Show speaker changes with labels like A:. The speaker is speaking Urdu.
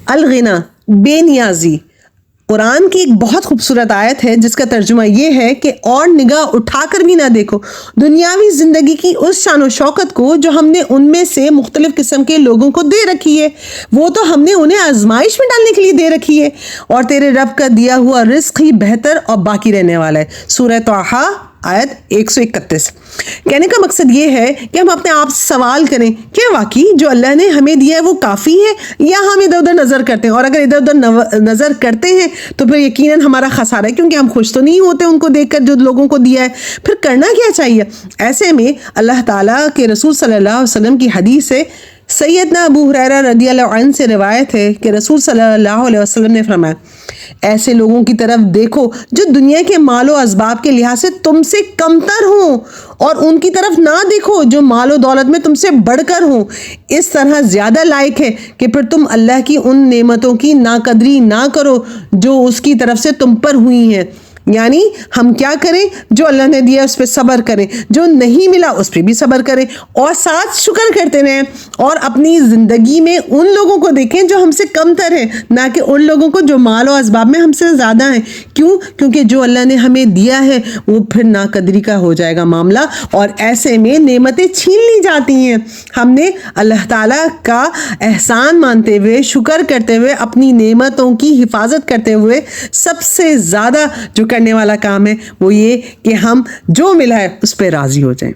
A: الغنا، بے نیازی، قرآن کی ایک بہت خوبصورت آیت ہے جس کا ترجمہ یہ ہے کہ اور نگاہ اٹھا کر بھی نہ دیکھو دنیاوی زندگی کی اس شان و شوکت کو جو ہم نے ان میں سے مختلف قسم کے لوگوں کو دے رکھی ہے، وہ تو ہم نے انہیں آزمائش میں ڈالنے کے لیے دے رکھی ہے، اور تیرے رب کا دیا ہوا رزق ہی بہتر اور باقی رہنے والا ہے۔ سورہ طٰہٰ آیت 131۔ کہنے کا مقصد یہ ہے کہ ہم اپنے آپ سے سوال کریں کہ واقعی جو اللہ نے ہمیں دیا ہے وہ کافی ہے، یا ہم ادھر ادھر نظر کرتے ہیں، اور اگر ادھر ادھر نظر کرتے ہیں تو پھر یقیناً ہمارا خسارہ ہے، کیونکہ ہم خوش تو نہیں ہوتے ان کو دیکھ کر جو لوگوں کو دیا ہے۔ پھر کرنا کیا چاہیے؟ ایسے میں اللہ تعالیٰ کے رسول صلی اللہ علیہ وسلم کی حدیث ہے، سیدنا ابو ہریرہ رضی اللہ عنہ سے روایت ہے کہ رسول صلی اللہ علیہ وسلم نے فرمایا، ایسے لوگوں کی طرف دیکھو جو دنیا کے مال و اسباب کے لحاظ سے تم سے کمتر ہوں، اور ان کی طرف نہ دیکھو جو مال و دولت میں تم سے بڑھ کر ہوں۔ اس طرح زیادہ لائق ہے کہ پھر تم اللہ کی ان نعمتوں کی ناقدری نہ کرو جو اس کی طرف سے تم پر ہوئی ہیں۔ یعنی ہم کیا کریں؟ جو اللہ نے دیا اس پہ صبر کریں، جو نہیں ملا اس پہ بھی صبر کریں، اور ساتھ شکر کرتے رہیں، اور اپنی زندگی میں ان لوگوں کو دیکھیں جو ہم سے کم تر ہیں، نہ کہ ان لوگوں کو جو مال و اسباب میں ہم سے زیادہ ہیں۔ کیوں؟ کیونکہ جو اللہ نے ہمیں دیا ہے وہ پھر ناقدری کا ہو جائے گا معاملہ، اور ایسے میں نعمتیں چھین لی جاتی ہیں۔ ہم نے اللہ تعالیٰ کا احسان مانتے ہوئے، شکر کرتے ہوئے، اپنی نعمتوں کی حفاظت کرتے ہوئے سب سے زیادہ جو کرنے والا کام ہے وہ یہ کہ ہم جو ملا ہے اس پہ راضی ہو جائیں۔